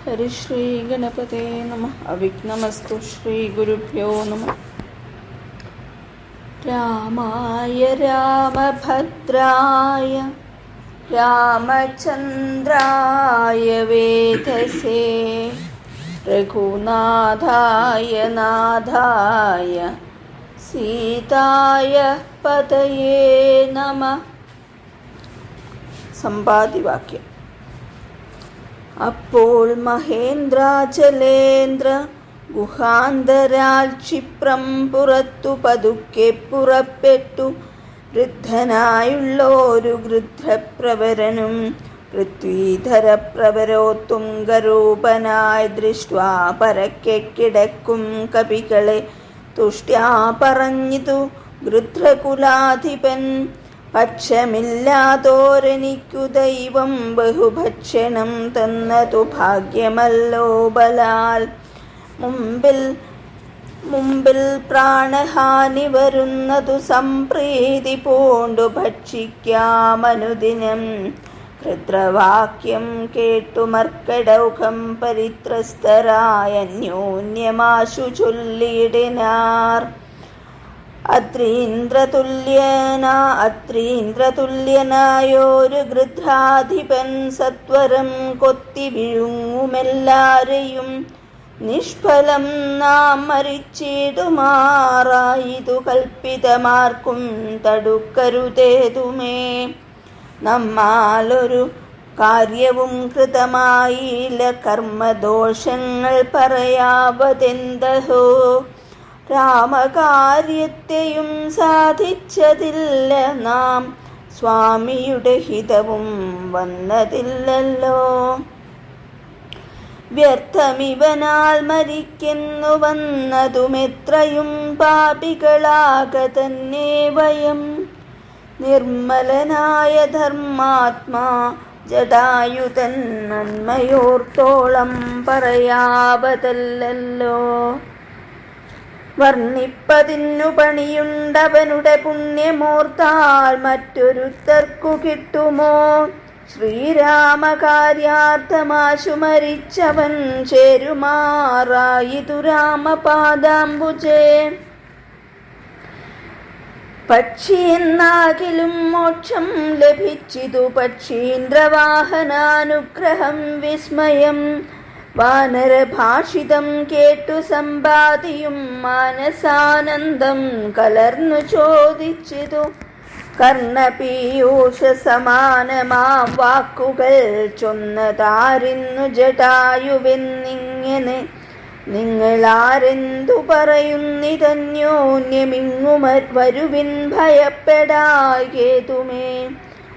ഹരിശ്രീ ഗണപതേ നമഃ. അവിഘ്നമസ്തു. ശ്രീ ഗുരുഭ്യോ നമഃ. രാമായ രാമഭദ്രായ രാമചന്ദ്രായ വേധസേ രഘുനാഥായ നാഥായ സീതായ പതയേ നമഃ. സമ്പാദിവാക്യം. അപ്പോൾ മഹേന്ദ്രാചലേന്ദ്ര ഗുഹാന്തരാൽ ക്ഷിപ്രം പുറത്തു പതുക്കെ പുറപ്പെട്ടു. വൃദ്ധനായുള്ളൊരു ഗൃധ്രപ്രവരനും പൃഥ്വീധരപ്രവരോത്തുംഗരൂപനായി ദൃഷ്ട്വാ പരക്കെ കിടക്കും കവികളെ തുഷ്ട്യാ പറഞ്ഞിതു ഗൃധ്രകുലാധിപൻ. പക്ഷമില്ലാതോരെനിക്കു ദൈവം ബഹുഭക്ഷണം തന്നതു ഭാഗ്യമല്ലോ ബലാൽ. മുമ്പിൽ പ്രാണഹാനി വരുന്നതു സംപ്രീതി പൂണ്ടു ഭക്ഷിക്കാമനുദിനം. കൃത്രവാക്യം കേട്ടു മർക്കടൗഘം പരിത്രസ്തരായ അന്യോന്യമാശു ചൊല്ലിയിടിനാർ. അത്രീന്ദ്രതുല്യനായൊരു ഗൃധ്രാധിപൻ സത്വരം കൊത്തി വിഴുങ്ങുമെല്ലാരെയും. നിഷ്ഫലം നാം മരിച്ചിടുമാറായിതു കൽപ്പിതമാർക്കും തടുക്കരുതേതുമേ. നമ്മാലൊരു കാര്യവും കൃതമായില്ല, കർമ്മദോഷങ്ങൾ പറയാവതെന്തഹോ. രാമകാര്യത്തെയും സാധിച്ചതില്ല നാം, സ്വാമിയുടെ ഹിതവും വന്നതില്ലല്ലോ. വ്യർത്ഥമിവനാൽ മരിക്കുന്നു വന്നതുമെത്രയും പാപികളാക തന്നെ വയം. നിർമ്മലനായ ധർമാത്മാ ജടായുധൻ നന്മയോർത്തോളം പറയാവതല്ലോ. വർണ്ണിപ്പതിന്നു പണിയുണ്ടവനുടെ പുണ്യമോർത്താൽ മറ്റൊരുത്തർക്കു കിട്ടുമോ. ശ്രീരാമകാര്യാർത്ഥമാശു മരിച്ചവൻ ചേരുമാറായിതു രാമപാദാംബുജേ. പക്ഷിയെന്നാകിലും മോക്ഷം ലഭിച്ചിതു പക്ഷീന്ദ്രവാഹനാനുഗ്രഹം വിസ്മയം. വാനരഭാഷിതം കേട്ടു സമ്പാദിയും മാനസാനന്ദം കലർന്നു ചോദിച്ചിതു. കർണപീയൂഷ സമാനമാം വാക്കുകൾ ചൊന്നതാരിന്നു ജടായുവെന്നിങ്ങനെ. നിങ്ങളാരെന്തു പറയുന്നിതന്യോന്യമിങ്ങു വരുവിൻ ഭയപ്പെടാകേതുമേ.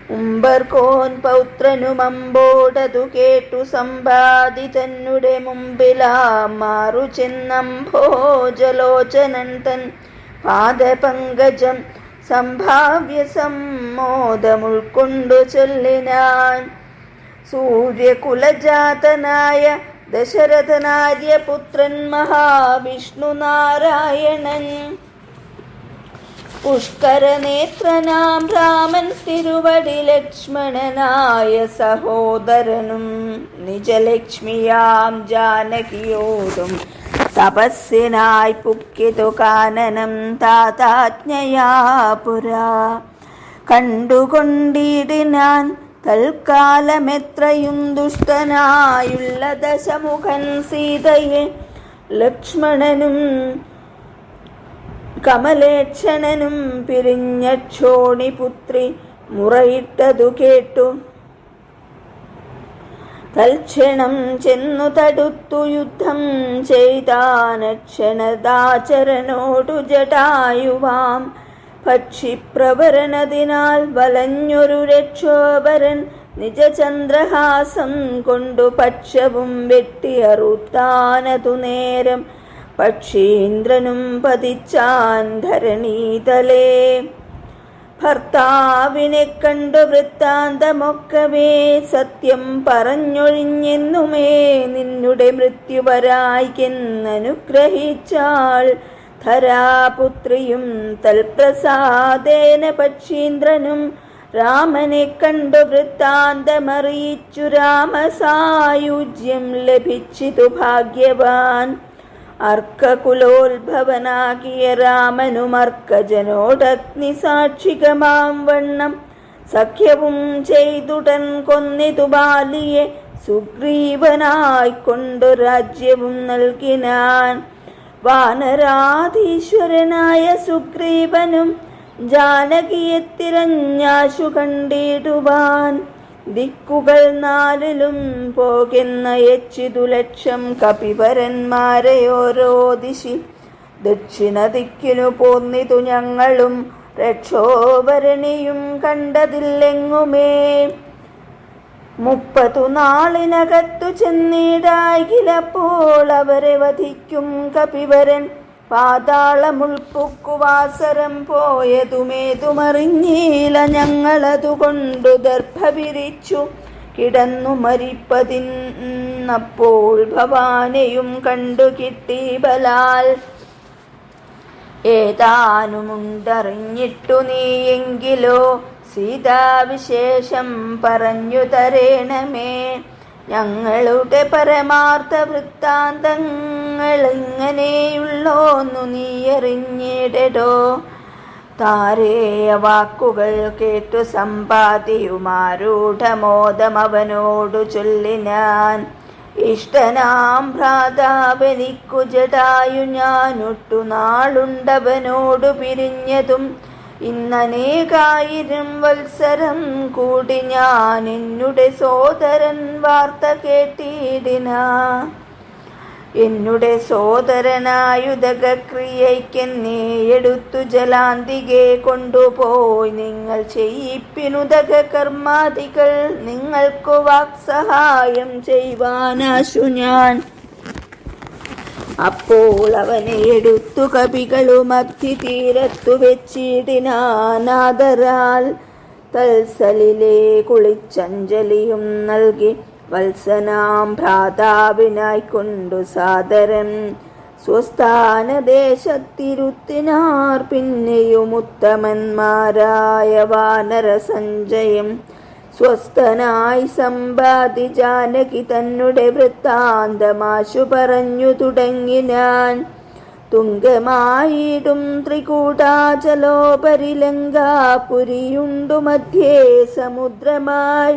ഉംബർകോൻ പൗത്രനുമമ്പോടതു കേട്ടു സമ്പാദി തന്നുടെ മുമ്പിലാ മാറു ചെന്നംഭോജലോചനൻ തൻ പാദപങ്കജം സംഭാവ്യ സമ്മോദമുൾക്കൊണ്ടു ചൊല്ലിനാൻ. സൂര്യകുലജാതനായ ദശരഥനാര്യപുത്രൻ മഹാവിഷ്ണു നാരായണൻ. പുഷ്കരനേത്രനാം രാമൻ തിരുവടി ലക്ഷ്മണനായ സഹോദരനും നിജലക്ഷ്മിയാം ജാനകിയോടും തപസ്യനായി പുക്കിതു കാനനം താതാജ്ഞയാ പുരാ. കണ്ടുകൊണ്ടിടിനാൻ തൽക്കാലമെത്രയും ദുഷ്ടനായുള്ള ദശമുഖൻ സീതയെ. ലക്ഷ്മണനും കമലേക്ഷണനും പിരിഞ്ഞക്ഷോണിപുത്രി മുറയിട്ടതു കേട്ടു. തൽക്ഷണം ചെന്നു തടുത്തു യുദ്ധം ചെയ്താനക്ഷണദാചരനോടു ജടായുവാം. പക്ഷിപ്രവരനതിനാൽ വലഞ്ഞൊരു രക്ഷോപരൻ നിജചന്ദ്രഹാസം കൊണ്ടു പക്ഷവും വെട്ടിയറുത്താനതു നേരം. പക്ഷീന്ദ്രനും പതിച്ചാൻ ധരണീതലേ. ഭർത്താവിനെ കണ്ടു വൃത്താന്തമൊക്കവേ സത്യം പറഞ്ഞൊഴിഞ്ഞെന്നുമേ നിന്നുടെ മൃത്യുവരായിക്കെന്നനുഗ്രഹിച്ചാൾ. ധരാപുത്രിയും തൽപ്രസാദേന പക്ഷീന്ദ്രനും രാമനെ കണ്ടു വൃത്താന്തമറിയിച്ചു രാമസായുജ്യം ലഭിച്ചിതു ഭാഗ്യവാൻ. അർക്കകുലോത്ഭവനാകിയ രാമനും അർക്കജനോടഗ്നി സാക്ഷികമാം വണ്ണം സഖ്യവും ചെയ്തുടൻ കൊന്നിതു ബാലിയെ സുഗ്രീവനായിക്കൊണ്ടു രാജ്യവും നൽകിനാൻ. വാനരാധീശ്വരനായ സുഗ്രീവനും ജാനകിയെ തിരഞ്ഞാശു കണ്ടിടുവാൻ. ദിക്കുകൾ നാലിലും പോകെന്നയച്ചിതു ലക്ഷം കപിവരന്മാരെ ഓരോ ദിശി. ദക്ഷിണ ദിക്കിനു പോന്നിതു ഞങ്ങളും രക്ഷോഭരണിയും കണ്ടതില്ലെങ്ങുമേ. 30 നാളിനകത്തു ചെന്നിടാകിലപ്പോൾ അവരെ വധിക്കും കപിവരൻ. പാതാളമുൾപ്പുക്കുവാസരം പോയതുമേതുമറിഞ്ഞീല ഞങ്ങളതുകൊണ്ടു ദർഭ വിരിച്ചു കിടന്നു മരിപ്പതിന്നപ്പോൾ ഭവാനെയും കണ്ടു കിട്ടി ബലാൽ. ഏതാനുമുണ്ടറിഞ്ഞിട്ടു നീയെങ്കിലോ സീതാവിശേഷം പറഞ്ഞു തരേണമേ. ഞങ്ങളുടെ പരമാർത്ഥ വൃത്താന്തങ്ങൾ ഇങ്ങനെയുള്ളോന്നു നീയറിഞ്ഞിടടോ. താരേയ വാക്കുകൾ കേട്ടു സമ്പാദിയുമാരൂഢമോദം അവനോടു ചൊല്ലിനാൻ. ഇഷ്ടനാം ഭ്രാതാവനിക്കു ജടായു ഞാനൊട്ടു നാളുണ്ടവനോടു പിരിഞ്ഞതും. ഇന്നനേകായിരം വത്സരം കൂടി ഞാൻ എന്നുടെ സോദരൻ വാർത്ത കേട്ടിടിനാ. എന്നുടെ സോദരനായുധക്രിയയ്ക്കെന്നെ എടുത്തു ജലാന്തികെ കൊണ്ടുപോയി നിങ്ങൾ ചെയ്യിപ്പിനുദക കർമാദികൾ നിങ്ങൾക്കു വാക്സഹായം ചെയ്യുവാനാശു ഞാൻ. അപ്പോൾ അവനെ എടുത്തു കപികളും അഗ്നിതീരത്തു വെച്ചിടിനാനാദരാൽ. തൽസലിലെ കുളിച്ചഞ്ജലിയും നൽകി വത്സനാം ഭ്രാതാവിനായിക്കൊണ്ടു സാദരം സ്വസ്ഥാനദേശത്തിരുത്തിനാർ. പിന്നെയും ഉത്തമന്മാരായ വാനര സഞ്ജയം സ്വസ്ഥനായി സമ്പാദി ജാനകി തന്നെ വൃത്താന്തമാശു പറഞ്ഞു തുടങ്ങിനാൻ. തുംഗമായിടും ത്രികൂടാചലോപരി ലങ്കാപുരിയുണ്ടു മധ്യേ സമുദ്രമായി.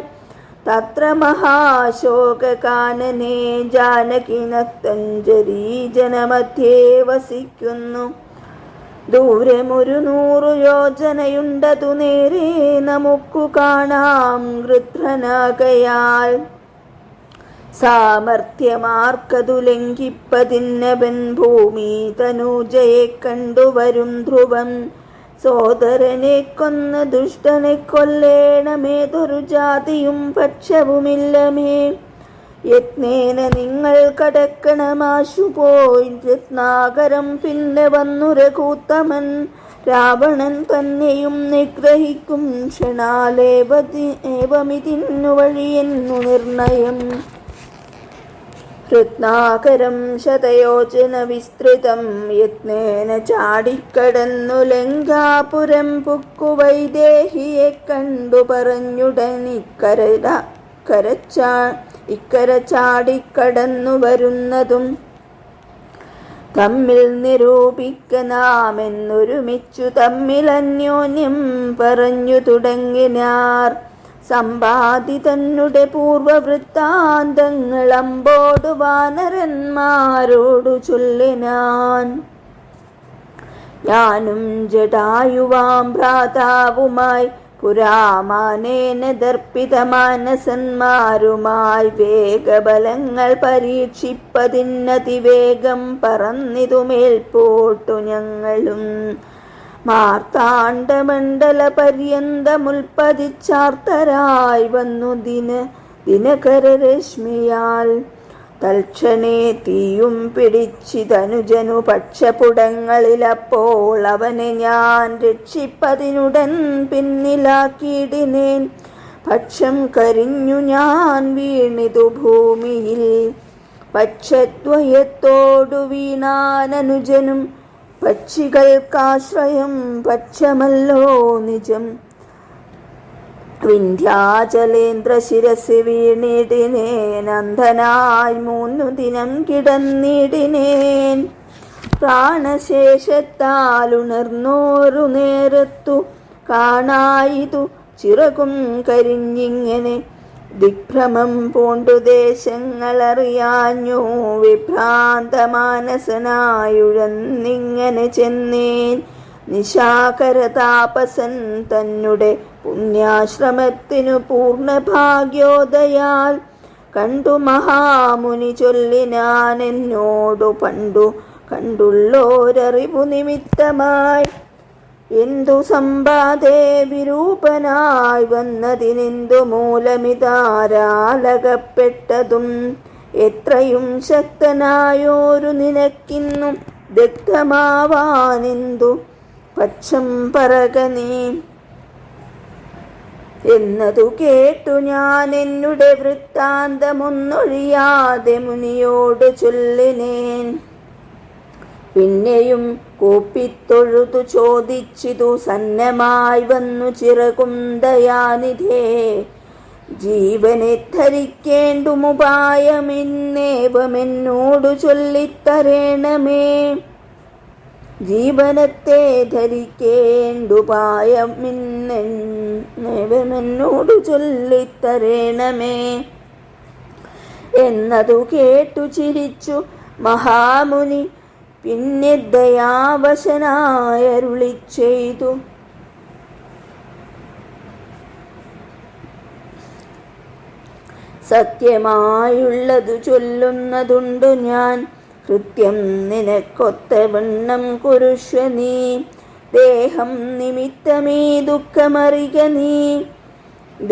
തത്ര മഹാശോകകാനനെ ജാനകി നക്തഞ്ജരീ ജനമധ്യേ വസിക്കുന്നു. ദൂരമൊരു 100 യോജനയുണ്ടതു നേരെ നമുക്കു കാണാം ഗൃധ്രനാകയാൽ. സാമർഥ്യമാർക്കതു ലംഘിപ്പതിന്നവൻ ഭൂമി തനൂജയെ കണ്ടുവരും ധ്രുവം. സോദരനെ കൊന്ന ദുഷ്ടനെ കൊല്ലേണമേതൊരു ജാതിയും പക്ഷവുമില്ലമേ. യത്നേന നിങ്ങൾ കടക്കണമാശു പോയി രത്നാകരം. പിന്നെ വന്നു രഘൂത്തമൻ രാവണൻ തന്നെയും നിഗ്രഹിക്കും ക്ഷണാലേവമിതിന്നു വഴിയെന്നു നിർണയം. രത്നാകരം ശതയോജന വിസ്തൃതം യത്നേന ചാടിക്കടന്നു ലങ്കാപുരം പുക്കു. വൈദേഹിയെ കണ്ടു പറഞ്ഞുടൻ ഇക്കര ചാടിക്കടന്നു വരുന്നതും. തമ്മിൽ നിരൂപിക്കനാമെന്നൊരുമിച്ചു തമ്മിൽ അന്യോന്യം പറഞ്ഞു തുടങ്ങിനാർ. സമ്പാദി തന്നെ പൂർവവൃത്താന്തങ്ങൾ അമ്പോടു വാനരന്മാരോടു ചൊല്ലിനാൻ. ഞാനും ജടായുവാം ഭ്രാതാവുമായി പുരാമാനേന ദർപ്പിത മാനസന്മാരുമായി വേഗബലങ്ങൾ പരീക്ഷിപ്പതിന്നതിവേഗം പറന്നിതുമേൽപോട്ടു ഞങ്ങളും. മാർത്താണ്ഡമണ്ഡല പര്യന്തമുൽപ്പതിച്ചാർത്തരായി വന്നു ദിനകരരശ്മിയാൽ. തൽക്ഷണേ തീയും പിടിച്ചിതനുജനു പക്ഷപുടങ്ങളിലപ്പോൾ അവനെ ഞാൻ രക്ഷിപ്പതിനുടൻ പിന്നിലാക്കിയിടിനേൻ. പക്ഷം കരിഞ്ഞു ഞാൻ വീണിതു ഭൂമിയിൽ. പക്ഷദ്വയത്തോടു വീണാനനുജനും പക്ഷികൾക്കാശ്രയം പക്ഷമല്ലോ നിജം. വിന്ധ്യാചലേന്ദ്ര ശിരസി വീണിടിനേൻ, അന്ധനായി 3 ദിനം കിടന്നിടിനേൻ. പ്രാണശേഷത്താലുണർന്നോരു നേരത്തു കാണായിതു ചിറകും കരിഞ്ഞിങ്ങനെ. ദിഗ്ഭ്രമം പൂണ്ടു ദേശങ്ങളറിയാഞ്ഞു വിഭ്രാന്ത മാനസനായുഴന്നിങ്ങനെ ചെന്നേൻ. നിശാകര താപസൻ തന്നെ പുണ്യാശ്രമത്തിനു പൂർണ്ണഭാഗ്യോദയാൽ കണ്ടു മഹാമുനി ചൊല്ലിനാൻ എന്നോടു പണ്ടു കണ്ടുള്ളോരറിവു നിമിത്തമായി. എന്തു സമ്പാദേ വിരൂപനായി വന്നതിനെന്തു മൂലമിതാരാലകപ്പെട്ടതും. എത്രയും ശക്തനായോരു നിനക്കിന്നു ദഗ്ധമാവാനെന്തു പക്ഷം പറക നീ എന്നതു കേട്ടു ഞാൻ എന്നുടെ വൃത്താന്തമൊന്നൊഴിയാതെ മുനിയോട് ചൊല്ലിനേൻ. പിന്നെയും കൂപ്പിത്തൊഴുതു ചോദിച്ചിതു സന്നമായി വന്നു ചിറകും ദയാനിധേ. ജീവനെ ധരിക്കേണ്ടുമുപായമെന്നേവമെന്നോടു ചൊല്ലിത്തരേണമേ. ജീവനത്തെ ധരിക്കേണ്ടുപായമെന്നേവമെന്നോടു ചൊല്ലിത്തരേണമേ എന്നതു കേട്ടു ചിരിച്ചു മഹാമുനി. പിന്നെ ദയാവശനായരുളി ചെയ്തു, സത്യമായുള്ളതു ചൊല്ലുന്നതുണ്ടു ഞാൻ. കൃത്യം നിനക്കൊത്തവണ്ണം കുരുഷ്വ നീ. ദേഹം നിമിത്തമീ ദുഃഖമറിക നീ.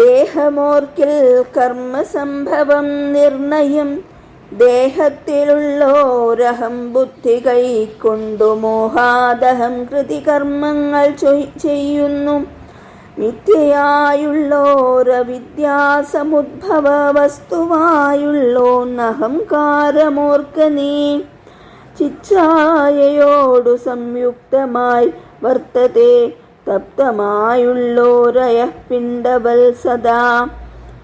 ദേഹമോർക്കിൽ കർമ്മസംഭവം നിർണയം. ദേഹത്തിലുള്ളോരഹം ബുദ്ധി കൈക്കൊണ്ടു മോഹാദഹം കൃതി കർമ്മങ്ങൾ ചെയ്യുന്നു. മിഥ്യയായുള്ളോരവിദ്യാസമുദ്ഭവ വസ്തുവായുള്ളോന്നഹംകാരമോർക്ക നീ. ചിച്ഛായയോടു സംയുക്തമായി വർത്തത്തെ തപ്തമായുള്ളോരയഃ പിണ്ഡവൽ സദാ.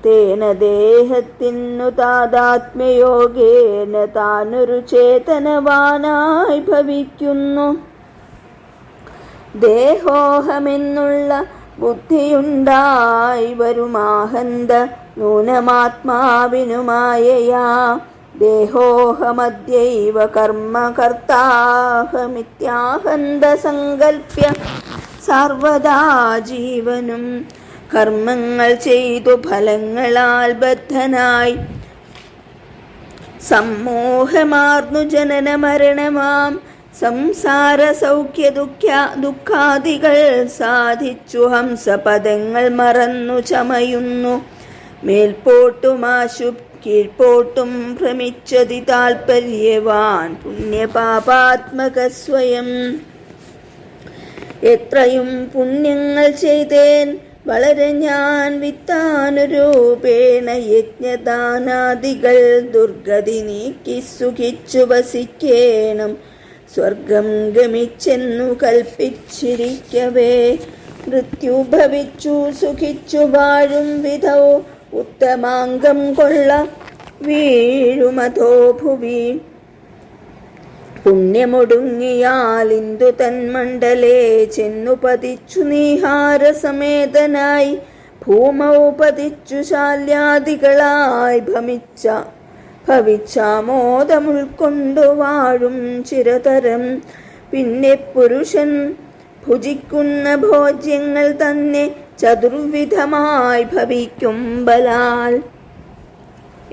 തേന ദേഹത്തിനു താദാത്മ്യയോഗേന താനൊരു ചേതനവാനായി ഭവിക്കുന്നു. ദേഹോഹമെന്നുള്ള ബുദ്ധിയുണ്ടായി വരുമാഹന്ത നൂനമാത്മാവിനുമായയാ. ദേഹോഹമദ്യൈവ കർമ്മകർത്താഹമിത്യാഹന്ത സങ്കൽപ്യ സർവദാ ജീവനും കർമ്മങ്ങൾ ചെയ്തു ഫലങ്ങളാൽ ബദ്ധനായി സമ്മോഹമാർന്നു ജനന മരണമാം സംസാര സൗഖ്യ ദുഃഖാദികൾ സാധിച്ചു ഹംസപദങ്ങൾ മറന്നു ചമയുന്നു. മേൽപോട്ടുമാശു കീഴ്പോട്ടും ഭ്രമിച്ചതി താൽപര്യവാൻ പുണ്യപാപാത്മക സ്വയം. എത്രയും പുണ്യങ്ങൾ ചെയ്തേൻ വളരെ ഞാൻ വിത്താനുരൂപേണ. യജ്ഞദാനാദികൾ ദുർഗതി നീക്കി സുഖിച്ചു വസിക്കേണം. സ്വർഗം ഗമിച്ചെന്നു കൽപ്പിച്ചിരിക്കവേ മൃത്യു ഭവിച്ചു സുഖിച്ചു വാഴും വിധൗ ഉത്തമാംഗം കൊള്ള വീഴുമതോ ഭുവി. പുണ്യമൊടുങ്ങിയാൽ ഇന്ദു തന്മണ്ഡലേ ചെന്നു പതിച്ചു നീഹാരസമേതനായി. ഭൂമൗ പതിച്ചു ശാല്യാദികളായി ഭവിച്ചാമോദമുൾക്കൊണ്ടു വാഴും ചിരതരം. പിന്നെ പുരുഷൻ ഭുജിക്കുന്ന ഭോജ്യങ്ങൾ തന്നെ ചതുർവിധമായി ഭവിക്കും ബലാൽ.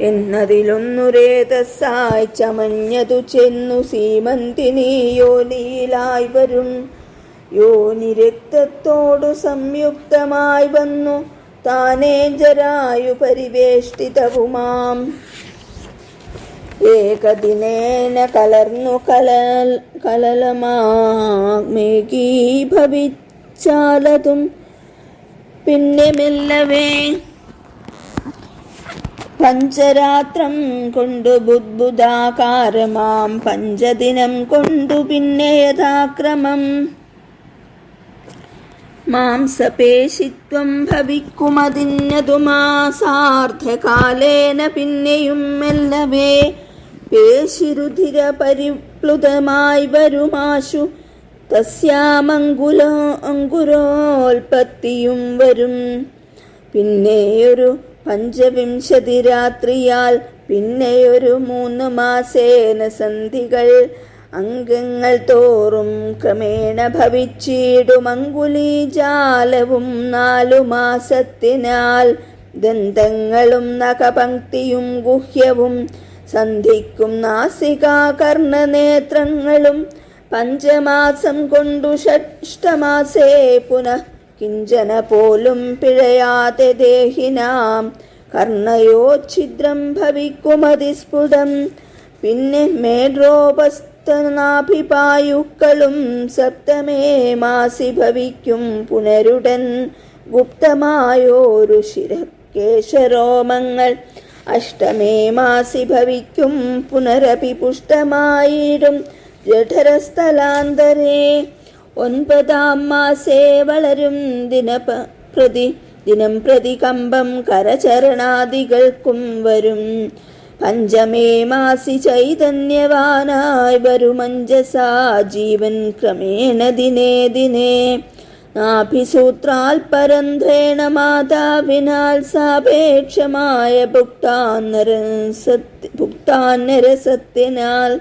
എന്നതിലൊന്നുരേതസ്സായി ചമഞ്ഞതു ചെന്നു സീമന്തിനി യോനിയിലായി വരും. യോനി രക്തത്തോടു സംയുക്തമായി വന്നു താനേ ജരായു പരിവേഷ്ടിതവുമാം. ഏകദിനേന കലർന്നു കലലമാമേകീഭവിച്ചാലതും പിന്നെ മെല്ലവേ പഞ്ചരാത്രം കൊണ്ടു ബുദ്ബുദാകാരമാം പഞ്ചദിനം കൊണ്ടു പിന്നെ യഥാക്രമം മാംസപേശിത്വം ഭവിക്കുമതിന്നതു മാസാർദ്ധകാലേന പിന്നെയും മെല്ലവേ പേശിരുധിര പരിപ്ലുതമായി വരുമാശു അങ്കുരോൽപത്തിയും വരും. പിന്നെയൊരു 25 രാത്രിയാൽ പിന്നെയൊരു 3 മാസേന സന്ധികൾ അംഗങ്ങൾ തോറും ക്രമേണ ഭവിച്ചിടും അങ്കുലീജാലവും 4 മാസത്തിനാൽ ദന്തങ്ങളും നഖപംക്തിയും ഗുഹ്യവും സന്ധിക്കും നാസികാകർണനേത്രങ്ങളും 5 മാസം കൊണ്ടു ഷഷ്ടമാസേ പുനഃ കിഞ്ചന പോലും പിഴയാതെ ദേഹിനാം കർണയോച്ഛിദ്രം ഭവിക്കുമതിസ്ഫുടം. പിന്നെ മേഡ്രോപസ്തനാഭിപായുക്കളും 7 മാസി ഭവിക്കും പുനരുടൻ. ഗുപ്തമായോരു ശിരകേശരോമങ്ങൾ 8 മാസി ഭവിക്കും പുനരപി പുഷ്ടമായിടും ജഠരസ്ഥലാന്തരേ. 9 മാസേ വളരും ദിനം പ്രതി കമ്പം കരചരണാദികൾക്കും വരും. 5 മാസി ചൈതന്യവാനായി വരുമഞ്ജസാ ജീവൻ ക്രമേണ ദിനേ ദിനേ. നാഭിസൂത്രാൽപരന്ധ്രേണ മാതാവിനാൽ സാപേക്ഷമായ ഭുക്താന്നരസത്തിനാൽ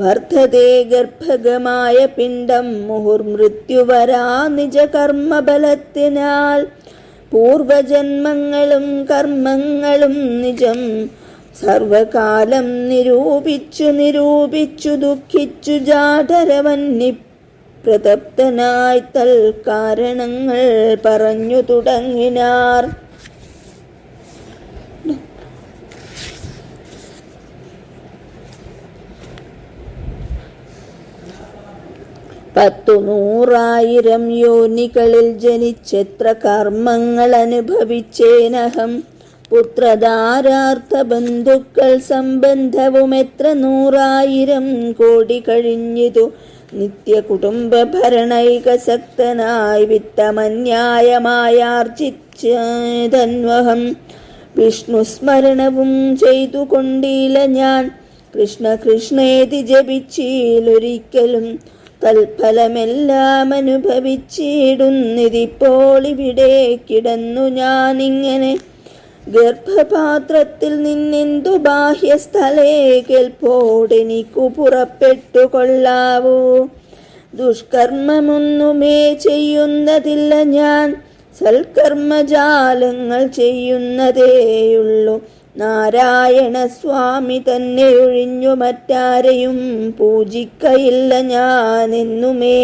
വർദ്ധതേ ഗർഭഗമായ പിണ്ഡം മുഹുർമൃത്യുവരാ നിജകർമ്മബലത്തിനാൽ. പൂർവജന്മങ്ങളും കർമ്മങ്ങളും നിജം സർവകാലം നിരൂപിച്ചു ദുഃഖിച്ചു ജാഠരവന്നി പ്രതപ്തനായി തൽക്കാരണങ്ങൾ പറഞ്ഞു തുടങ്ങിനാർ. പത്തു 100,000 യോനികളിൽ ജനിച്ചെത്ര കർമ്മങ്ങൾ അനുഭവിച്ചേനഹം. പുത്രധാരാർത്ഥ ബന്ധുക്കൾ സംബന്ധവും എത്ര 100,000 കോടി കഴിഞ്ഞിതു. നിത്യ കുടുംബ ഭരണൈകസക്തനായി വിത്തമന്യായമായാർജിച്ചതന്വഹം. വിഷ്ണു സ്മരണവും ചെയ്തു കൊണ്ടില്ല ഞാൻ. കൃഷ്ണ കൃഷ്ണേതി ജപിച്ചിലൊരിക്കലും തൽഫലമെല്ലാം അനുഭവിച്ചിടുന്നിതിപ്പോൾ ഇവിടെ കിടന്നു ഞാനിങ്ങനെ. ഗർഭപാത്രത്തിൽ നിന്നെന്തു ബാഹ്യസ്ഥലേ കേൾപ്പോടെനിക്കു പുറപ്പെട്ടു കൊള്ളാവൂ. ദുഷ്കർമ്മമൊന്നുമേ ചെയ്യുന്നതില്ല ഞാൻ. സൽക്കർമ്മജാലങ്ങൾ ചെയ്യുന്നതേയുള്ളൂ. നാരായണ സ്വാമി തന്നെ ഒഴിഞ്ഞു മറ്റാരെയും പൂജിക്കയില്ല ഞാനെന്നുമേ.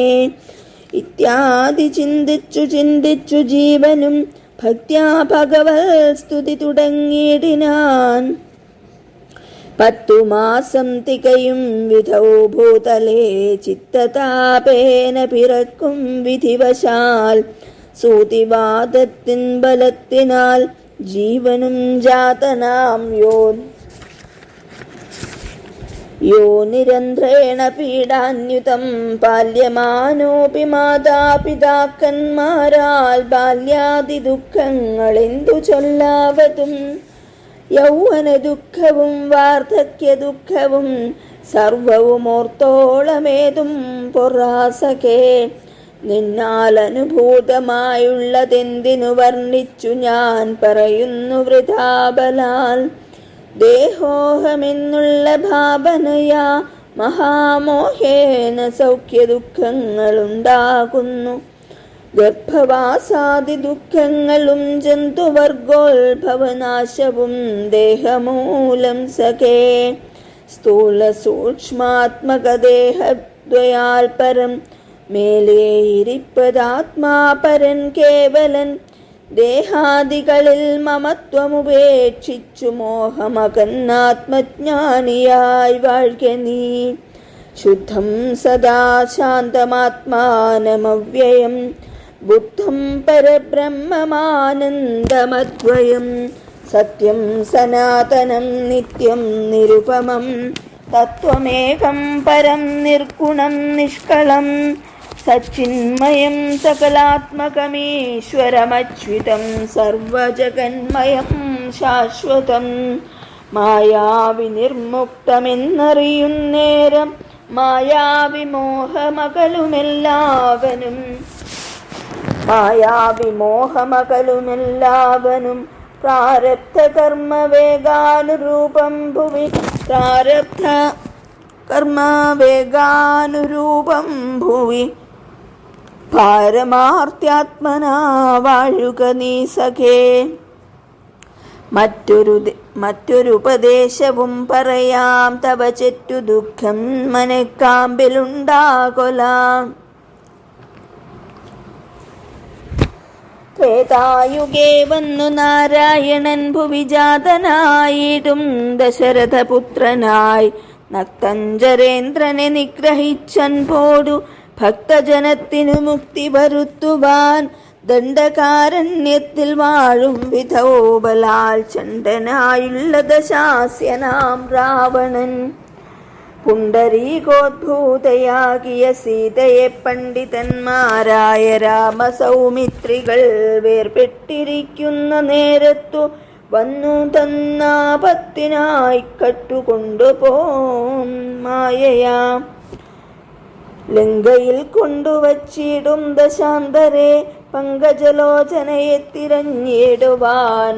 ഇത്യാദി ചിന്തിച്ചു ജീവനും ഭക്ത്യാ ഭഗവത് സ്തുതി തുടങ്ങിയിടിനാൻ. 10 മാസം തികയും വിധൗ ഭൂതലേ ചിത്തതാപേന പിറക്കും വിധിവശാൽ. സൂതിവാദത്തിൻ ബലത്തിനാൽ ജീവനും ജാതനാം യോ നിരന്ത്രേണ പീഡാന്യുതം പാല്യമാനോപി മാതാപിതാക്കന്മാരാൽ ബാല്യാദി ദുഃഖങ്ങൾ എന്തു ചൊല്ലാവതും. യൗവന ദുഃഖവും വാർദ്ധക്യ ദുഃഖവും സർവവും ഓർത്തോളമേതും പൊറാസകേ. നിന്നാൽ അനുഭൂതമായുള്ളതെന്തിനു വർണ്ണിച്ചു ഞാൻ പറയുന്നു വൃഥാബലാൽ. ദേഹോഹമെന്നുള്ള ഭാവനയാ മഹാമോഹേന സൗഖ്യ ദുഃഖങ്ങളുണ്ടാകുന്നു. ഗർഭവാസാദി ദുഃഖങ്ങളും ജന്തുവർഗോത്ഭവനാശവും ദേഹമൂലം സഖേ. സ്ഥൂല സൂക്ഷ്മാത്മകദേഹദ്വയാൽ പരം മേലേ ഇരിപ്പതാത്മാ പരൻ കേവലൻ. ദേഹാദികളിൽ മമത്വമുപേക്ഷിച്ചു മോഹമകന്നാത്മജ്ഞാനിയായി വാഴ്ക നീ. ശുദ്ധം സദാ ശാന്തമാത്മാനമവ്യയം ബുദ്ധം പരബ്രഹ്മമാനന്ദമദ്വയം. സത്യം സനാതനം നിത്യം നിരുപമം തത്വമേകം പരം നിർഗുണം നിഷ്കളം. സച്ചിന്മയം സകലാത്മകമീശ്വരമച്യുതം സർവജഗന്മയം ശാശ്വതം മായാവിനിർമുക്തമെന്നറിയുന്നേരം മായാവിമോഹമകലുമെല്ലാവനും പ്രാരബ്ധ കർമ്മവേഗാനുരൂപം ഭുവി പാരമാർത്യാത്മനാ വാഴുക നീ സഖേ. മറ്റൊരുപദേശവും പറയാം, തവ ചെറ്റു ദുഃഖം മനക്കാമ്പിലുണ്ടാകൊലാം. ത്രേതായുഗേ വന്നു നാരായണൻ ഭുവിജാതനായിടും ദശരഥപുത്രനായി നക്തഞ്ചരേന്ദ്രനെ നിഗ്രഹിച്ചൻപോടു ഭക്തജനത്തിനു മുക്തി വരുത്തുവാൻ ദണ്ഡകാരണ്യത്തിൽ വാഴും വിധോബലാൽ ചണ്ഡനായുള്ള ദശാസ്യനാം രാവണൻ പുണ്ടരീകോദ്ഭൂതയാകിയ സീതയെ പണ്ഡിതന്മാരായ രാമസൗമിത്രികൾ വേർപെട്ടിരിക്കുന്ന നേരത്തു വന്നു തന്നാപത്തിനായി കട്ടുകൊണ്ടുപോം മായയാ. ലങ്കയിൽ കൊണ്ടുവച്ചിടും ദശാന്തരെ പങ്കജലോചനയെ തിരഞ്ഞിടുവാൻ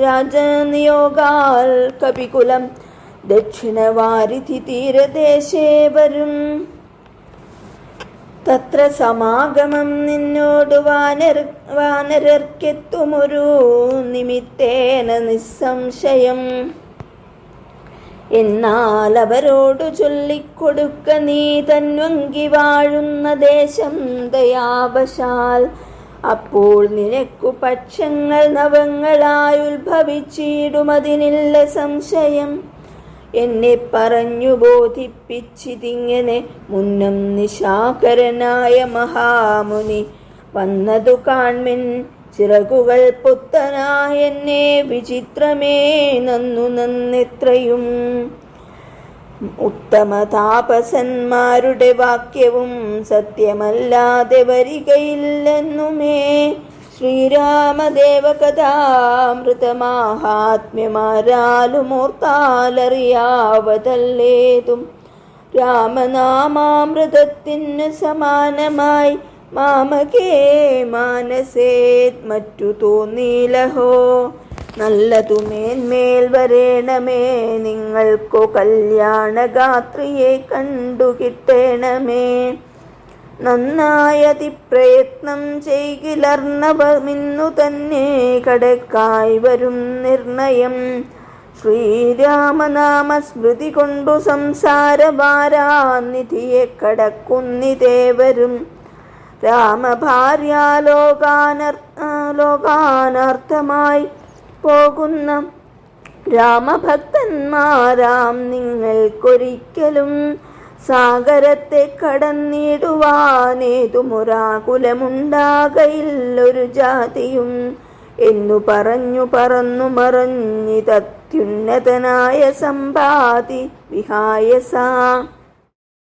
രാജനിയോഗാൽ കപികുലം ദക്ഷിണവാരിധി തീരദേശേ വരും. തത്ര സമാഗമം നിന്നോട് വാനരർക്കെത്തുമൊരു നിമിത്തേന നിസ്സംശയം. എന്നാൽ അവരോടു ചൊല്ലിക്കൊടുക്ക നീ തന്വങ്കി വാഴുന്ന ദേശം ദയാവശാൽ. അപ്പോൾ നിനക്കു പക്ഷങ്ങൾ നവങ്ങളായുത്ഭവിച്ചിടുമതിനില്ല സംശയം. എന്നെ പറഞ്ഞു ബോധിപ്പിച്ചിതിങ്ങനെ മുന്നം നിശാകരനായ മഹാമുനി. വന്നതു കാൺമിൻ ചിറകുകൾ പുത്തനായ എന്നെ വിചിത്രമേ നന്നെത്രയും. ഉത്തമ താപസന്മാരുടെ വാക്യവും സത്യമല്ലാതെ വരികയില്ലെന്നുമേ. ശ്രീരാമദേവകഥാമൃതമാഹാത്മ്യമാരാലുമോർത്താലറിയാവതല്ലേതും. രാമനാമാമൃതത്തിന് സമാനമായി മാമകേ മാനസേത് മറ്റു തോന്നീലഹോ. നല്ലതു മേന്മേൽ വരേണമേ നിങ്ങൾക്കു കല്യാണഗാത്രിയെ കണ്ടുകിട്ടേണമേ. നന്നായതിപ്രയത്നം ചെയ്കിലർണവമിന്നു തന്നെ കടക്കായി വരും നിർണയം. ശ്രീരാമനാമസ്മൃതി കൊണ്ടു സംസാരഭാരാനിധിയെ കടക്കുന്നിതേവരും. രാമഭാര്യാലോകാനർത്ഥമായി പോകുന്ന രാമഭക്തന്മാരാം നിങ്ങൾക്കൊരിക്കലും സാഗരത്തെ കടന്നിടുവാനേതുമൊരാകുലമുണ്ടാകയില്ലൊരു ജാതിയും എന്നു പറഞ്ഞു പറന്നു മറഞ്ഞിതത്യുന്നതനായ സമ്പാതി വിഹായസ.